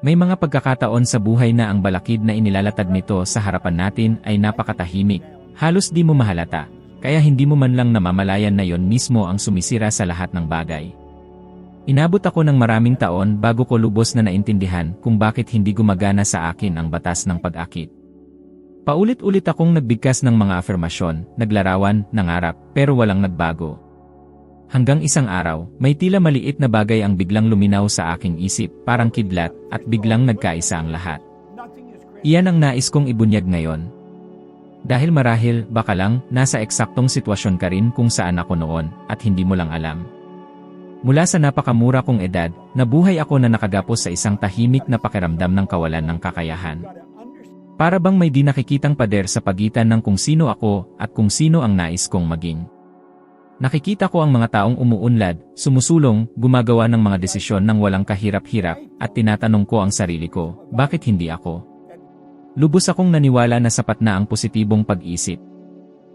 May mga pagkakataon sa buhay na ang balakid na inilalatag nito sa harapan natin ay napakatahimik, halos di mo mahalata, kaya hindi mo man lang namamalayan na yon mismo ang sumisira sa lahat ng bagay. Inabot ako ng maraming taon bago ko lubos na naintindihan kung bakit hindi gumagana sa akin ang batas ng pag-akit. Paulit-ulit akong nagbigkas ng mga afirmasyon, naglarawan, nangarap, pero walang nagbago. Hanggang isang araw, may tila maliit na bagay ang biglang luminaw sa aking isip, parang kidlat, at biglang nagkaisa ang lahat. Iyan ang nais kong ibunyag ngayon. Dahil marahil, baka lang, nasa eksaktong sitwasyon ka rin kung saan ako noon, at hindi mo lang alam. Mula sa napakamura kong edad, nabuhay ako na nakagapos sa isang tahimik na pakiramdam ng kawalan ng kakayahan. Para bang may di nakikitang pader sa pagitan ng kung sino ako at kung sino ang nais kong maging. Nakikita ko ang mga taong umuunlad, sumusulong, gumagawa ng mga desisyon ng walang kahirap-hirap, at tinatanong ko ang sarili ko, bakit hindi ako? Lubos akong naniwala na sapat na ang positibong pag-isip.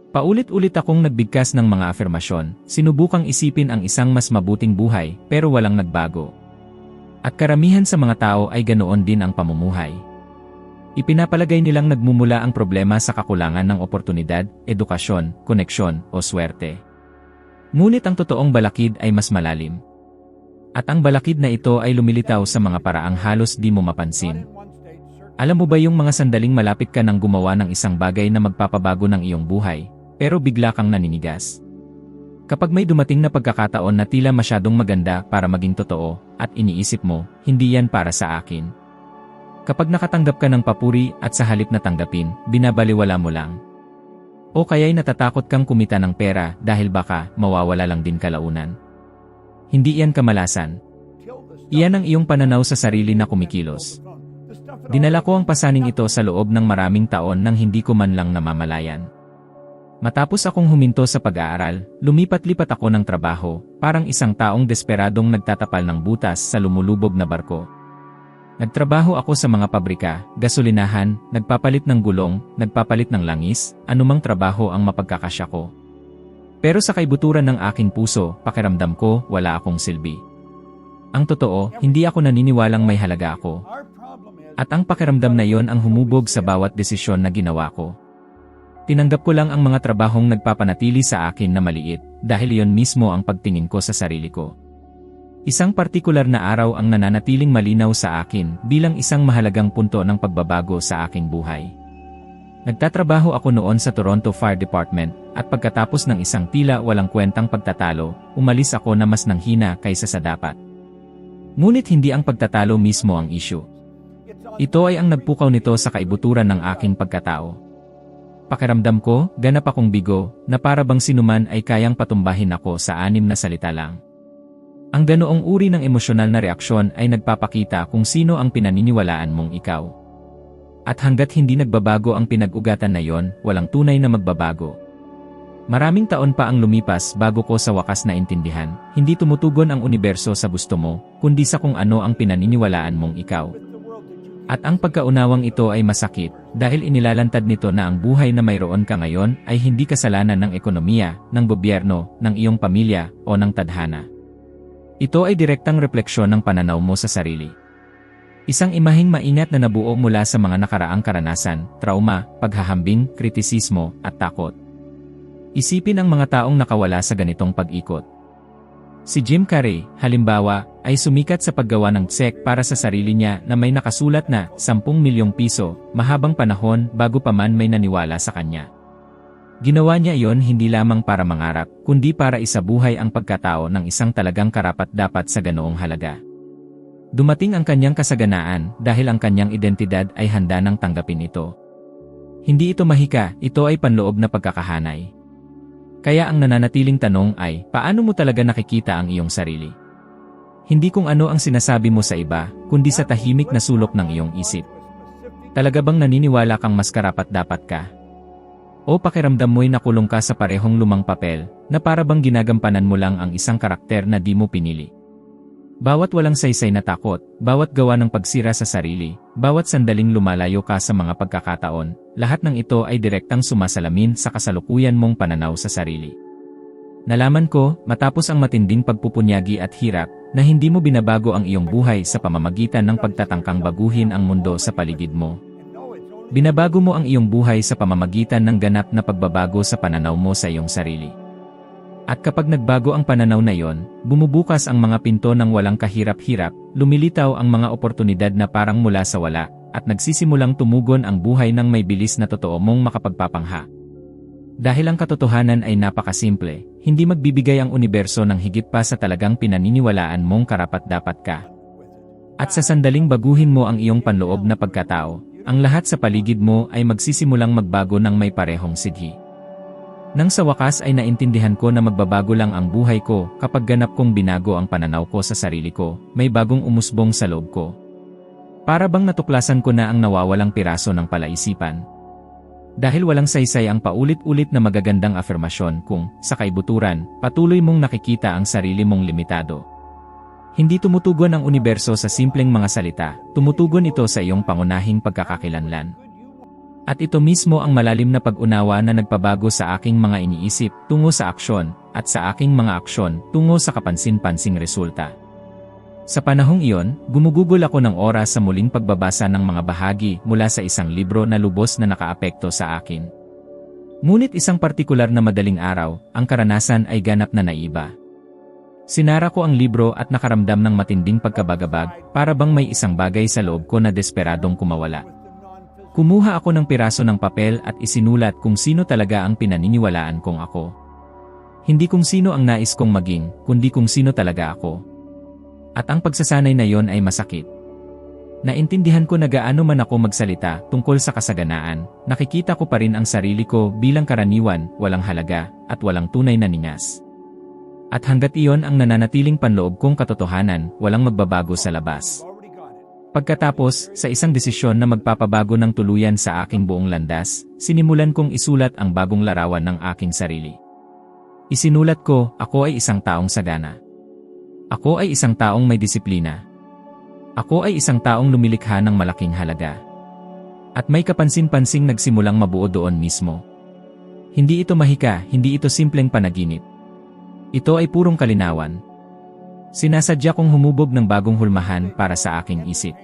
Paulit-ulit akong nagbigkas ng mga afirmasyon, sinubukang isipin ang isang mas mabuting buhay, pero walang nagbago. At karamihan sa mga tao ay ganoon din ang pamumuhay. Ipinapalagay nilang nagmumula ang problema sa kakulangan ng oportunidad, edukasyon, koneksyon, o swerte. Ngunit ang totoong balakid ay mas malalim. At ang balakid na ito ay lumilitaw sa mga paraang halos di mo mapansin. Alam mo ba yung mga sandaling malapit ka nang gumawa ng isang bagay na magpapabago ng iyong buhay, pero bigla kang naninigas? Kapag may dumating na pagkakataon na tila masyadong maganda para maging totoo, at iniisip mo, hindi yan para sa akin. Kapag nakatanggap ka ng papuri at sa halip na tanggapin, binabaliwala mo lang. O kaya'y natatakot kang kumita ng pera dahil baka mawawala lang din kalaunan. Hindi iyan kamalasan. Iyan ang iyong pananaw sa sarili na kumikilos. Dinala ko ang pasaning ito sa loob ng maraming taon nang hindi ko man lang namamalayan. Matapos akong huminto sa pag-aaral, lumipat-lipat ako ng trabaho, parang isang taong desperadong nagtatapal ng butas sa lumulubog na barko. Nagtrabaho ako sa mga pabrika, gasolinahan, nagpapalit ng gulong, nagpapalit ng langis, anumang trabaho ang mapagkakasya ko. Pero sa kaibuturan ng aking puso, pakiramdam ko, wala akong silbi. Ang totoo, hindi ako naniniwalang may halaga ako. At ang pakiramdam na iyon ang humubog sa bawat desisyon na ginawa ko. Tinanggap ko lang ang mga trabahong nagpapanatili sa akin na maliit, dahil iyon mismo ang pagtingin ko sa sarili ko. Isang partikular na araw ang nananatiling malinaw sa akin bilang isang mahalagang punto ng pagbabago sa aking buhay. Nagtatrabaho ako noon sa Toronto Fire Department, at pagkatapos ng isang tila walang kwentang pagtatalo, umalis ako na mas nanghina kaysa sa dapat. Ngunit hindi ang pagtatalo mismo ang issue. Ito ay ang nagpukaw nito sa kaibuturan ng aking pagkatao. Pakiramdam ko, ganap akong bigo, na para bang sinuman ay kayang patumbahin ako sa 6 na salita lang. Ang ganoong uri ng emosyonal na reaksyon ay nagpapakita kung sino ang pinaniniwalaan mong ikaw. At hanggat hindi nagbabago ang pinag-ugatan na yon, walang tunay na magbabago. Maraming taon pa ang lumipas bago ko sa wakas na intindihan, hindi tumutugon ang universo sa gusto mo, kundi sa kung ano ang pinaniniwalaan mong ikaw. At ang pagkaunawang ito ay masakit, dahil inilalantad nito na ang buhay na mayroon ka ngayon ay hindi kasalanan ng ekonomiya, ng gobyerno, ng iyong pamilya, o ng tadhana. Ito ay direktang refleksyon ng pananaw mo sa sarili. Isang imaheng maingat na nabuo mula sa mga nakaraang karanasan, trauma, paghahambing, kritisismo, at takot. Isipin ang mga taong nakawala sa ganitong pag-ikot. Si Jim Carrey, halimbawa, ay sumikat sa paggawa ng tsek para sa sarili niya na may nakasulat na 10 milyong piso, mahabang panahon bago pa man may naniwala sa kanya. Ginawa niya iyon hindi lamang para mangarap, kundi para isabuhay ang pagkatao ng isang talagang karapat-dapat sa ganoong halaga. Dumating ang kanyang kasaganaan dahil ang kanyang identidad ay handa nang tanggapin ito. Hindi ito mahika, ito ay panloob na pagkakahanay. Kaya ang nananatiling tanong ay, paano mo talaga nakikita ang iyong sarili? Hindi kung ano ang sinasabi mo sa iba, kundi sa tahimik na sulok ng iyong isip. Talaga bang naniniwala kang mas karapat-dapat ka? O pakiramdam mo'y nakulong ka sa parehong lumang papel, na para bang ginagampanan mo lang ang isang karakter na di mo pinili? Bawat walang saysay na takot, bawat gawa ng pagsira sa sarili, bawat sandaling lumalayo ka sa mga pagkakataon, lahat ng ito ay direktang sumasalamin sa kasalukuyan mong pananaw sa sarili. Nalaman ko, matapos ang matinding pagpupunyagi at hirap, na hindi mo binabago ang iyong buhay sa pamamagitan ng pagtatangkang baguhin ang mundo sa paligid mo. Binabago mo ang iyong buhay sa pamamagitan ng ganap na pagbabago sa pananaw mo sa iyong sarili. At kapag nagbago ang pananaw na iyon, bumubukas ang mga pinto ng walang kahirap-hirap, lumilitaw ang mga oportunidad na parang mula sa wala, at nagsisimulang tumugon ang buhay ng may bilis na totoo mong makapagpapangha. Dahil ang katotohanan ay napakasimple, hindi magbibigay ang universo ng higit pa sa talagang pinaniniwalaan mong karapat-dapat ka. At sa sandaling baguhin mo ang iyong panloob na pagkatao, ang lahat sa paligid mo ay magsisimulang magbago ng may parehong sidhi. Nang sa wakas ay naintindihan ko na magbabago lang ang buhay ko kapag ganap kong binago ang pananaw ko sa sarili ko, may bagong umusbong sa loob ko. Para bang natuklasan ko na ang nawawalang piraso ng palaisipan. Dahil walang saysay ang paulit-ulit na magagandang afirmasyon kung, sa kaibuturan, patuloy mong nakikita ang sarili mong limitado. Hindi tumutugon ang universo sa simpleng mga salita, tumutugon ito sa iyong pangunahing pagkakakilanlan. At ito mismo ang malalim na pag-unawa na nagpabago sa aking mga iniisip tungo sa aksyon, at sa aking mga aksyon tungo sa kapansin-pansing resulta. Sa panahong iyon, gumugugol ako ng oras sa muling pagbabasa ng mga bahagi mula sa isang libro na lubos na nakaapekto sa akin. Ngunit isang partikular na madaling araw, ang karanasan ay ganap na naiba. Sinara ko ang libro at nakaramdam ng matinding pagkabagabag, para bang may isang bagay sa loob ko na desperadong kumawala. Kumuha ako ng piraso ng papel at isinulat kung sino talaga ang pinaniniwalaan kong ako. Hindi kung sino ang nais kong maging, kundi kung sino talaga ako. At ang pagsasanay na yon ay masakit. Naintindihan ko na gaano man ako magsalita tungkol sa kasaganaan, nakikita ko pa rin ang sarili ko bilang karaniwan, walang halaga, at walang tunay na ningas. At hanggat iyon ang nananatiling panloob kong katotohanan, walang magbabago sa labas. Pagkatapos, sa isang desisyon na magpapabago ng tuluyan sa aking buong landas, sinimulan kong isulat ang bagong larawan ng aking sarili. Isinulat ko, ako ay isang taong sagana. Ako ay isang taong may disiplina. Ako ay isang taong lumilikha ng malaking halaga. At may kapansin-pansing nagsimulang mabuo doon mismo. Hindi ito mahika, hindi ito simpleng panaginip. Ito ay purong kalinawan. Sinasadya kong humubog ng bagong hulmahan para sa aking isip.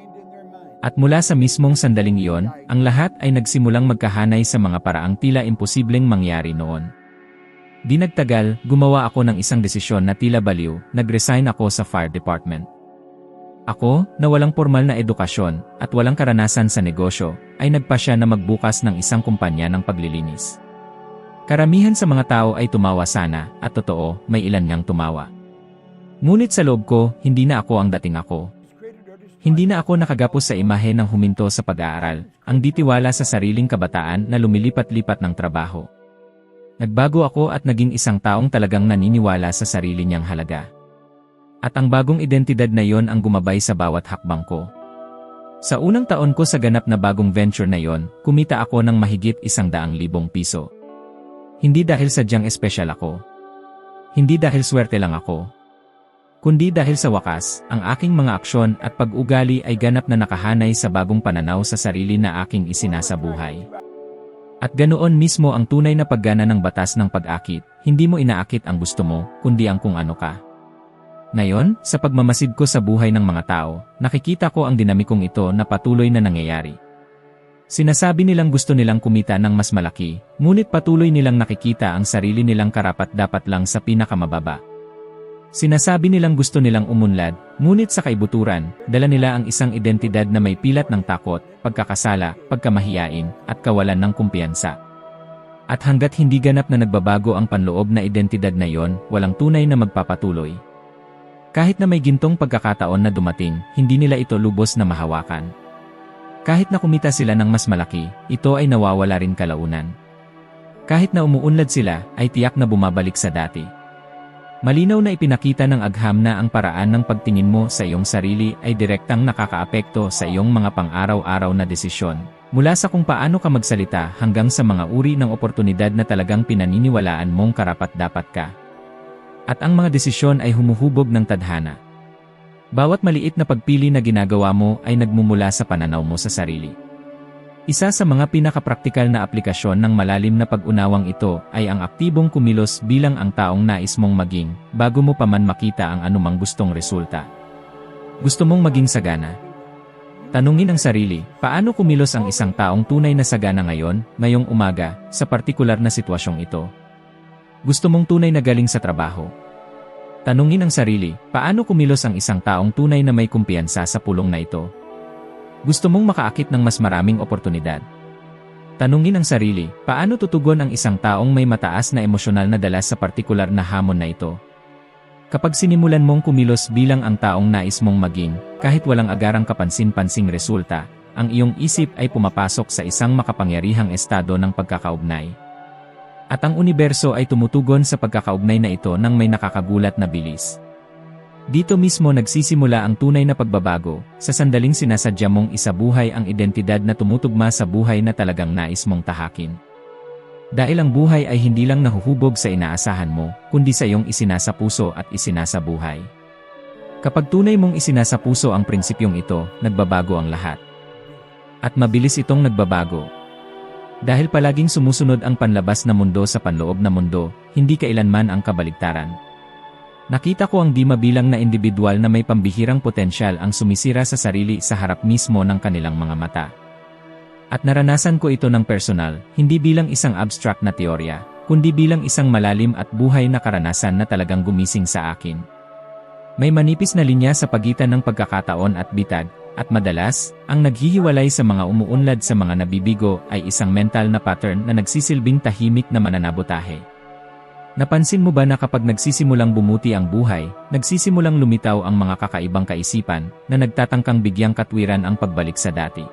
At mula sa mismong sandaling iyon, ang lahat ay nagsimulang magkahanay sa mga paraang tila imposibleng mangyari noon. Di nagtagal, gumawa ako ng isang desisyon na tila baliw, nag-resign ako sa fire department. Ako, na walang formal na edukasyon, at walang karanasan sa negosyo, ay nagpasya na magbukas ng isang kumpanya ng paglilinis. Karamihan sa mga tao ay tumawa sana, at totoo, may ilan ngang tumawa. Ngunit sa loob ko, hindi na ako ang dating ako. Hindi na ako nakagapos sa imahe ng huminto sa pag-aaral, ang ditiwala sa sariling kabataan na lumilipat-lipat ng trabaho. Nagbago ako at naging isang taong talagang naniniwala sa sarili niyang halaga. At ang bagong identidad na yon ang gumabay sa bawat hakbang ko. Sa unang taon ko sa ganap na bagong venture na yon, kumita ako ng mahigit 100,000 piso. Hindi dahil sadyang espesyal ako. Hindi dahil swerte lang ako. Kundi dahil sa wakas, ang aking mga aksyon at pag-ugali ay ganap na nakahanay sa bagong pananaw sa sarili na aking isinasabuhay. At ganoon mismo ang tunay na paggana ng batas ng pag-akit, hindi mo inaakit ang gusto mo, kundi ang kung ano ka. Ngayon, sa pagmamasid ko sa buhay ng mga tao, nakikita ko ang dinamikong ito na patuloy na nangyayari. Sinasabi nilang gusto nilang kumita ng mas malaki, ngunit patuloy nilang nakikita ang sarili nilang karapat-dapat lang sa pinakamababa. Sinasabi nilang gusto nilang umunlad, ngunit sa kaibuturan, dala nila ang isang identidad na may pilat ng takot, pagkakasala, pagkamahiyain, at kawalan ng kumpiyansa. At hanggat hindi ganap na nagbabago ang panloob na identidad na yon, walang tunay na magpapatuloy. Kahit na may gintong pagkakataon na dumating, hindi nila ito lubos na mahawakan. Kahit na kumita sila ng mas malaki, ito ay nawawala rin kalaunan. Kahit na umuunlad sila, ay tiyak na bumabalik sa dati. Malinaw na ipinakita ng agham na ang paraan ng pagtingin mo sa iyong sarili ay direktang nakakaapekto sa iyong mga pang-araw-araw na desisyon, mula sa kung paano ka magsalita hanggang sa mga uri ng oportunidad na talagang pinaniniwalaan mong karapat-dapat ka. At ang mga desisyon ay humuhubog ng tadhana. Bawat maliit na pagpili na ginagawa mo ay nagmumula sa pananaw mo sa sarili. Isa sa mga pinakapraktikal na aplikasyon ng malalim na pag-unawang ito ay ang aktibong kumilos bilang ang taong nais mong maging, bago mo pa man makita ang anumang gustong resulta. Gusto mong maging sagana? Tanungin ang sarili, paano kumilos ang isang taong tunay na sagana ngayon, ngayong umaga, sa partikular na sitwasyong ito? Gusto mong tunay na galing sa trabaho? Tanungin ang sarili, paano kumilos ang isang taong tunay na may kumpiyansa sa pulong na ito? Gusto mong makaakit ng mas maraming oportunidad? Tanungin ang sarili, paano tutugon ang isang taong may mataas na emosyonal na dala sa partikular na hamon na ito? Kapag sinimulan mong kumilos bilang ang taong nais mong maging, kahit walang agarang kapansin-pansing resulta, ang iyong isip ay pumapasok sa isang makapangyarihang estado ng pagkakaugnay. At ang universo ay tumutugon sa pagkakaugnay na ito ng may nakakagulat na bilis. Dito mismo nagsisimula ang tunay na pagbabago, sa sandaling sinasadya mong isabuhay ang identidad na tumutugma sa buhay na talagang nais mong tahakin. Dahil ang buhay ay hindi lang nahuhubog sa inaasahan mo, kundi sa iyong isinasapuso at isinasabuhay. Kapag tunay mong isinasapuso ang prinsipyong ito, nagbabago ang lahat. At mabilis itong nagbabago. Dahil palaging sumusunod ang panlabas na mundo sa panloob na mundo, hindi kailanman ang kabaligtaran. Nakita ko ang di mabilang na individual na may pambihirang potensyal ang sumisira sa sarili sa harap mismo ng kanilang mga mata. At naranasan ko ito ng personal, hindi bilang isang abstract na teorya, kundi bilang isang malalim at buhay na karanasan na talagang gumising sa akin. May manipis na linya sa pagitan ng pagkakataon at bitag, at madalas, ang naghihiwalay sa mga umuunlad sa mga nabibigo ay isang mental na pattern na nagsisilbing tahimik na mananabotahe. Napansin mo ba na kapag nagsisimulang bumuti ang buhay, nagsisimulang lumitaw ang mga kakaibang kaisipan na nagtatangkang bigyang katwiran ang pagbalik sa dati?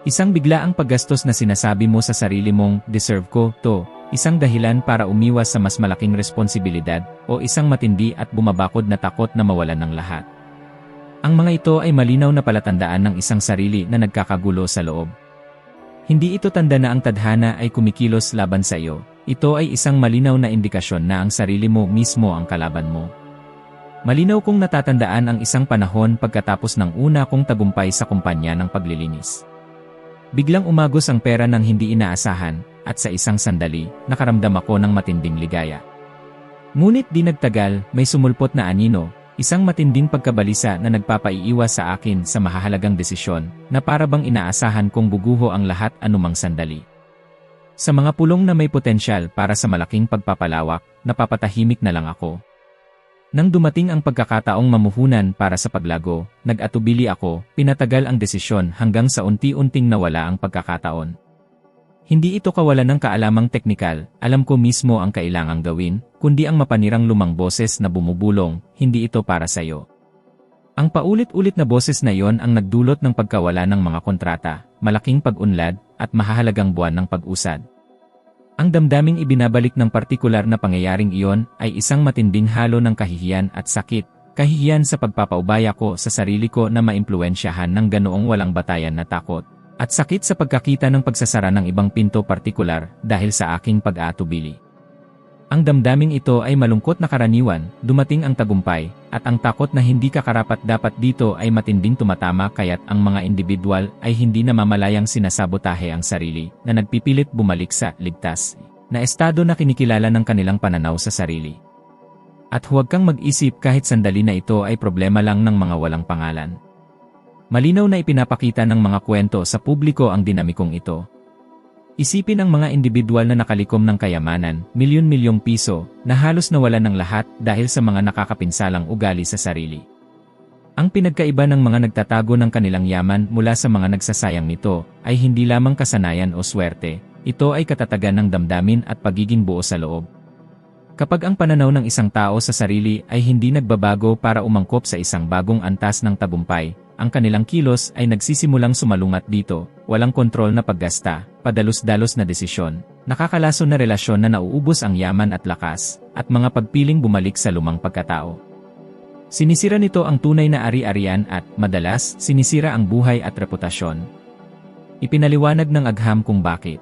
Isang biglaang paggastos na sinasabi mo sa sarili mong, deserve ko to, isang dahilan para umiwas sa mas malaking responsibilidad, o isang matindi at bumabakod na takot na mawalan ng lahat. Ang mga ito ay malinaw na palatandaan ng isang sarili na nagkakagulo sa loob. Hindi ito tanda na ang tadhana ay kumikilos laban sa iyo. Ito ay isang malinaw na indikasyon na ang sarili mo mismo ang kalaban mo. Malinaw kong natatandaan ang isang panahon pagkatapos ng una kong tagumpay sa kumpanya ng paglilinis. Biglang umagos ang pera ng hindi inaasahan, at sa isang sandali, nakaramdam ako ng matinding ligaya. Ngunit di nagtagal, may sumulpot na anino, isang matinding pagkabalisa na nagpapaiiwas sa akin sa mahahalagang desisyon, na para bang inaasahan kong buguho ang lahat anumang sandali. Sa mga pulong na may potensyal para sa malaking pagpapalawak, napapatahimik na lang ako. Nang dumating ang pagkakataong mamuhunan para sa paglago, nag-atubili ako, pinatagal ang desisyon hanggang sa unti-unting nawala ang pagkakataon. Hindi ito kawalan ng kaalamang teknikal, alam ko mismo ang kailangang gawin, kundi ang mapanirang lumang boses na bumubulong, hindi ito para sa iyo. Ang paulit-ulit na boses na iyon ang nagdulot ng pagkawala ng mga kontrata, malaking pag-unlad, at mahahalagang buwan ng pag-usad. Ang damdaming ibinabalik ng partikular na pangyayaring iyon ay isang matinding halo ng kahihiyan at sakit, kahihiyan sa pagpapaubaya ko sa sarili ko na maimpluwensyahan ng ganoong walang batayan na takot, at sakit sa pagkakita ng pagsasara ng ibang pinto partikular dahil sa aking pag-aatubili. Ang damdaming ito ay malungkot na karaniwan, dumating ang tagumpay, at ang takot na hindi ka karapat-dapat dito ay matinding tumatama kaya't ang mga individual ay hindi namamalayang sinasabotahe ang sarili, na nagpipilit bumalik sa ligtas na estado na kinikilala ng kanilang pananaw sa sarili. At huwag kang mag-isip kahit sandali na ito ay problema lang ng mga walang pangalan. Malinaw na ipinapakita ng mga kwento sa publiko ang dinamikong ito. Isipin ang mga individual na nakalikom ng kayamanan, milyon-milyong piso, na halos nawalan ng lahat dahil sa mga nakakapinsalang ugali sa sarili. Ang pinagkaiba ng mga nagtatago ng kanilang yaman mula sa mga nagsasayang nito, ay hindi lamang kasanayan o swerte, ito ay katatagan ng damdamin at pagiging buo sa loob. Kapag ang pananaw ng isang tao sa sarili ay hindi nagbabago para umangkop sa isang bagong antas ng tagumpay, ang kanilang kilos ay nagsisimulang sumalungat dito, walang kontrol na paggasta, padalos-dalos na desisyon, nakakalason na relasyon na nauubos ang yaman at lakas, at mga pagpiling bumalik sa lumang pagkatao. Sinisira nito ang tunay na ari-arian at, madalas, sinisira ang buhay at reputasyon. Ipinaliwanag ng agham kung bakit.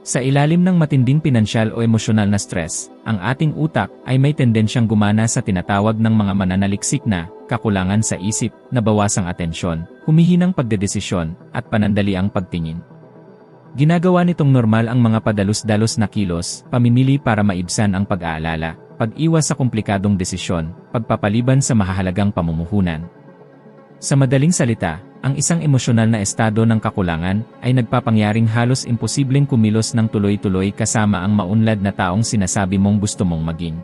Sa ilalim ng matinding pinansyal o emosyonal na stress, ang ating utak ay may tendensyang gumana sa tinatawag ng mga mananaliksik na kakulangan sa isip, nabawasang atensyon, humihinang pagdedesisyon, at panandaliang pagtingin. Ginagawa nitong normal ang mga padalos-dalos na kilos, pamimili para maibsan ang pag-aalala, pag-iwas sa komplikadong desisyon, pagpapaliban sa mahahalagang pamumuhunan. Sa madaling salita, ang isang emosyonal na estado ng kakulangan ay nagpapangyaring halos imposibleng kumilos ng tuloy-tuloy kasama ang maunlad na taong sinasabi mong gusto mong maging.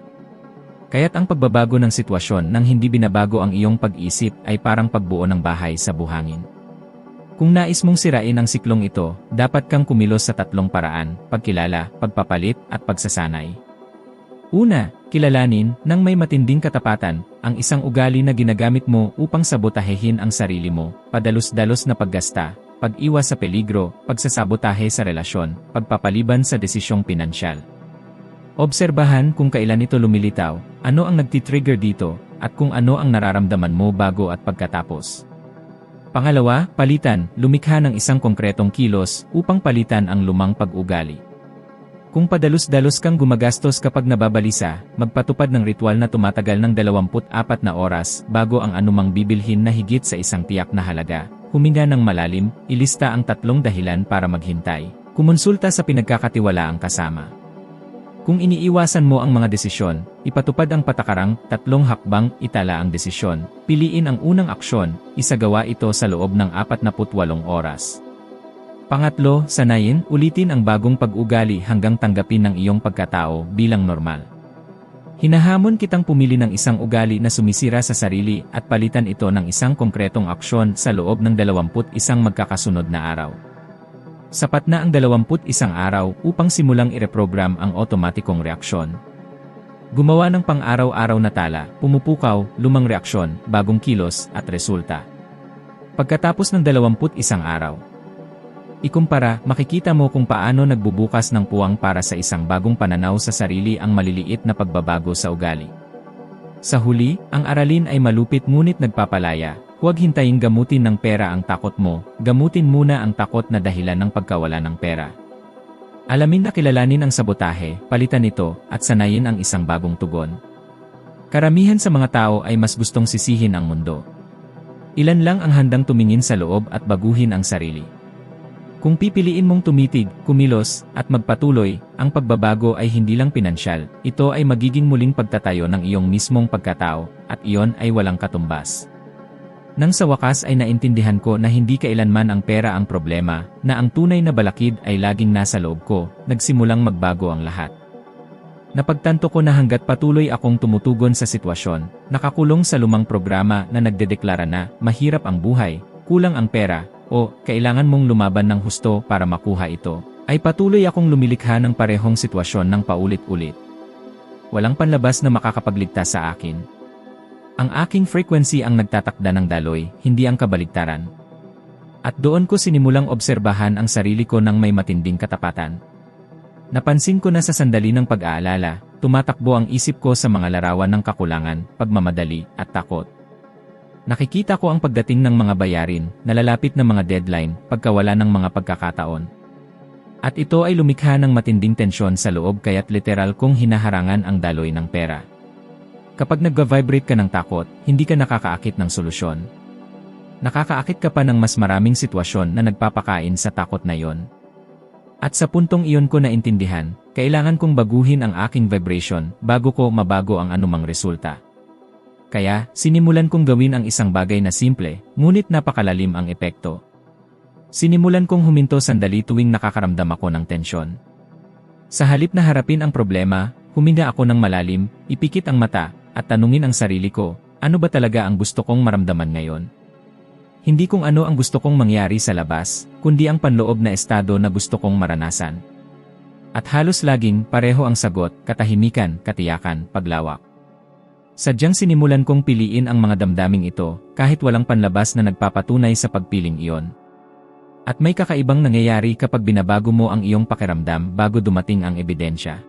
Kaya't ang pagbabago ng sitwasyon nang hindi binabago ang iyong pag-isip ay parang pagbuo ng bahay sa buhangin. Kung nais mong sirain ang siklong ito, dapat kang kumilos sa 3 paraan: pagkilala, pagpapalit, at pagsasanay. Una, kilalanin nang may matinding katapatan ang isang ugali na ginagamit mo upang sabotahehin ang sarili mo, padalos-dalos na paggasta, pag-iwas sa peligro, pagsasabotahe sa relasyon, pagpapaliban sa desisyong pinansyal. Obserbahan kung kailan ito lumilitaw, ano ang nagtitrigger dito, at kung ano ang nararamdaman mo bago at pagkatapos. Pangalawa, palitan, lumikha ng isang konkretong kilos upang palitan ang lumang pag-ugali. Kung padalos-dalos kang gumagastos kapag nababalisa, magpatupad ng ritual na tumatagal ng 24 na oras bago ang anumang bibilhin na higit sa isang tiyak na halaga. Huminga ng malalim, ilista ang 3 dahilan para maghintay. Kumonsulta sa pinagkakatiwalaang kasama. Kung iniiwasan mo ang mga desisyon, ipatupad ang patakarang 3 hakbang, itala ang desisyon. Piliin ang unang aksyon, isagawa ito sa loob ng 48 oras. Pangatlo, sanayin, ulitin ang bagong pag-ugali hanggang tanggapin ng iyong pagkatao bilang normal. Hinahamon kitang pumili ng isang ugali na sumisira sa sarili at palitan ito ng isang konkretong aksyon sa loob ng 21 magkakasunod na araw. Sapat na ang 21 araw upang simulang ireprogram ang otomatikong reaksyon. Gumawa ng pang-araw-araw na tala, pumupukaw, lumang reaksyon, bagong kilos, at resulta. Pagkatapos ng 21 araw, ikumpara, makikita mo kung paano nagbubukas ng puwang para sa isang bagong pananaw sa sarili ang maliliit na pagbabago sa ugali. Sa huli, ang aralin ay malupit ngunit nagpapalaya. Huwag hintayin gamutin ng pera ang takot mo, gamutin muna ang takot na dahilan ng pagkawala ng pera. Alamin na kilalanin ang sabotahe, palitan ito, at sanayin ang isang bagong tugon. Karamihan sa mga tao ay mas gustong sisihin ang mundo. Ilan lang ang handang tumingin sa loob at baguhin ang sarili. Kung pipiliin mong tumitig, kumilos, at magpatuloy, ang pagbabago ay hindi lang pinansyal, ito ay magiging muling pagtatayo ng iyong mismong pagkatao, at iyon ay walang katumbas. Nang sa wakas ay naintindihan ko na hindi kailanman ang pera ang problema, na ang tunay na balakid ay laging nasa loob ko, nagsimulang magbago ang lahat. Napagtanto ko na hanggat patuloy akong tumutugon sa sitwasyon, nakakulong sa lumang programa na nagdedeklara na mahirap ang buhay, kulang ang pera, o kailangan mong lumaban ng husto para makuha ito, ay patuloy akong lumilikha ng parehong sitwasyon ng paulit-ulit. Walang panlabas na makakapagligtas sa akin. Ang aking frequency ang nagtatakda ng daloy, hindi ang kabaligtaran. At doon ko sinimulang obserbahan ang sarili ko ng may matinding katapatan. Napansin ko na sa sandali ng pag-aalala, tumatakbo ang isip ko sa mga larawan ng kakulangan, pagmamadali, at takot. Nakikita ko ang pagdating ng mga bayarin, nalalapit na mga deadline, pagkawala ng mga pagkakataon. At ito ay lumikha ng matinding tensyon sa loob kaya't literal kong hinaharangan ang daloy ng pera. Kapag nag-vibrate ka ng takot, hindi ka nakakaakit ng solusyon. Nakakaakit ka pa ng mas maraming sitwasyon na nagpapakain sa takot na yon. At sa puntong iyon ko naintindihan, kailangan kong baguhin ang aking vibration bago ko mabago ang anumang resulta. Kaya, sinimulan kong gawin ang isang bagay na simple, ngunit napakalalim ang epekto. Sinimulan kong huminto sandali tuwing nakakaramdam ako ng tensyon. Sa halip na harapin ang problema, huminga ako ng malalim, ipikit ang mata, at tanungin ang sarili ko, ano ba talaga ang gusto kong maramdaman ngayon? Hindi kung ano ang gusto kong mangyari sa labas, kundi ang panloob na estado na gusto kong maranasan. At halos laging, pareho ang sagot, katahimikan, katiyakan, paglawak. Sadyang sinimulan kong piliin ang mga damdaming ito, kahit walang panlabas na nagpapatunay sa pagpiling iyon. At may kakaibang nangyayari kapag binabago mo ang iyong pakiramdam bago dumating ang ebidensya.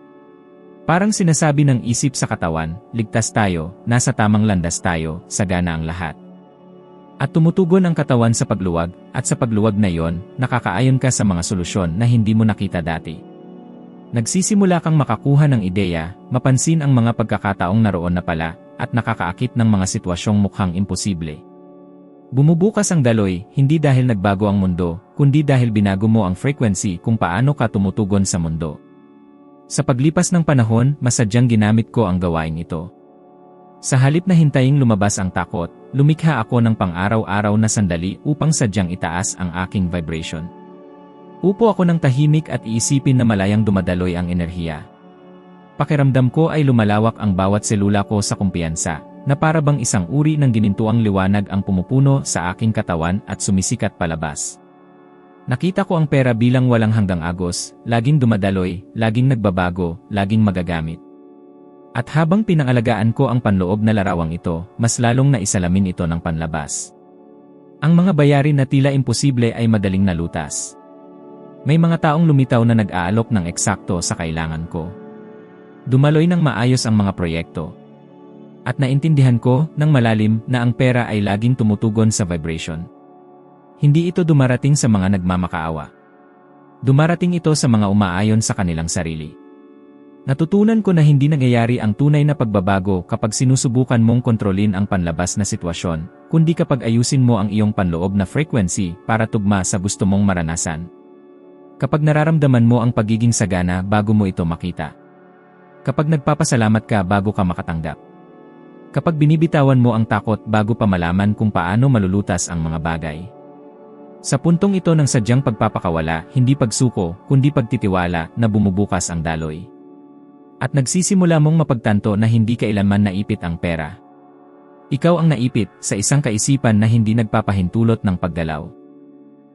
Parang sinasabi ng isip sa katawan, ligtas tayo, nasa tamang landas tayo, sagana ang lahat. At tumutugon ang katawan sa pagluwag, at sa pagluwag na iyon, nakakaayon ka sa mga solusyon na hindi mo nakita dati. Nagsisimula kang makakuha ng ideya, mapansin ang mga pagkakataong naroon na pala, at nakakaakit ng mga sitwasyong mukhang imposible. Bumubukas ang daloy, hindi dahil nagbago ang mundo, kundi dahil binago mo ang frequency kung paano ka tumutugon sa mundo. Sa paglipas ng panahon, masadyang ginamit ko ang gawain ito. Sa halip na hintaying lumabas ang takot, lumikha ako ng pang-araw-araw na sandali upang sadyang itaas ang aking vibration. Upo ako ng tahimik at iisipin na malayang dumadaloy ang enerhiya. Pakiramdam ko ay lumalawak ang bawat selula ko sa kumpiyansa, na para bang isang uri ng ginintuang liwanag ang pumupuno sa aking katawan at sumisikat palabas. Nakita ko ang pera bilang walang hanggang agos, laging dumadaloy, laging nagbabago, laging magagamit. At habang pinangalagaan ko ang panloob na larawang ito, mas lalong naisalamin ito ng panlabas. Ang mga bayarin na tila imposible ay madaling nalutas. May mga taong lumitaw na nag-aalok ng eksakto sa kailangan ko. Dumaloy ng maayos ang mga proyekto. At naintindihan ko ng malalim na ang pera ay laging tumutugon sa vibration. Hindi ito dumarating sa mga nagmamakaawa. Dumarating ito sa mga umaayon sa kanilang sarili. Natutunan ko na hindi nangyayari ang tunay na pagbabago kapag sinusubukan mong kontrolin ang panlabas na sitwasyon, kundi kapag ayusin mo ang iyong panloob na frequency para tugma sa gusto mong maranasan. Kapag nararamdaman mo ang pagiging sagana bago mo ito makita. Kapag nagpapasalamat ka bago ka makatanggap. Kapag binibitawan mo ang takot bago pa malaman kung paano malulutas ang mga bagay. Sa puntong ito ng sadyang pagpapakawala, hindi pagsuko, kundi pagtitiwala na bumubukas ang daloy. At nagsisimula mong mapagtanto na hindi kailanman naipit ang pera. Ikaw ang naipit sa isang kaisipan na hindi nagpapahintulot ng paggalaw.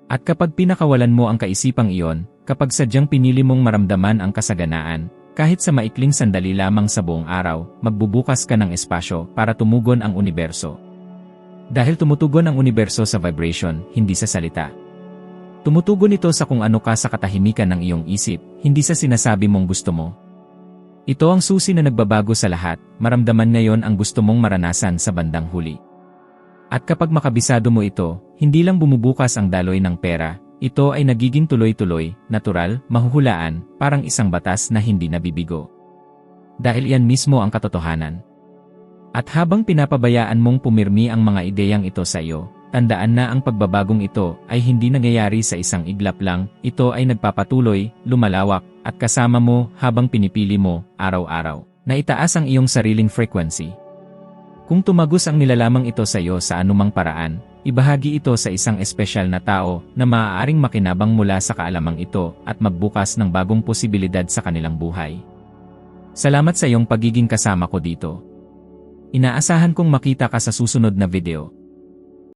At kapag pinakawalan mo ang kaisipang iyon, kapag sadyang pinili mong maramdaman ang kasaganaan, kahit sa maikling sandali lamang sa buong araw, magbubukas ka ng espasyo para tumugon ang universo. Dahil tumutugon ang universo sa vibration, hindi sa salita. Tumutugon ito sa kung ano ka sa katahimikan ng iyong isip, hindi sa sinasabi mong gusto mo. Ito ang susi na nagbabago sa lahat, maramdaman ngayon ang gusto mong maranasan sa bandang huli. At kapag makabisado mo ito, hindi lang bumubukas ang daloy ng pera, ito ay nagiging tuloy-tuloy, natural, mahuhulaan, parang isang batas na hindi nabibigo. Dahil iyan mismo ang katotohanan. At habang pinapabayaan mong pumirmi ang mga ideyang ito sa iyo, tandaan na ang pagbabagong ito ay hindi nangyayari sa isang iglap lang, ito ay nagpapatuloy, lumalawak, at kasama mo habang pinipili mo, araw-araw, na itaas ang iyong sariling frequency. Kung tumagos ang nilalamang ito sa iyo sa anumang paraan, ibahagi ito sa isang espesyal na tao na maaaring makinabang mula sa kaalamang ito at magbukas ng bagong posibilidad sa kanilang buhay. Salamat sa iyong pagiging kasama ko dito. Inaasahan kong makita ka sa susunod na video.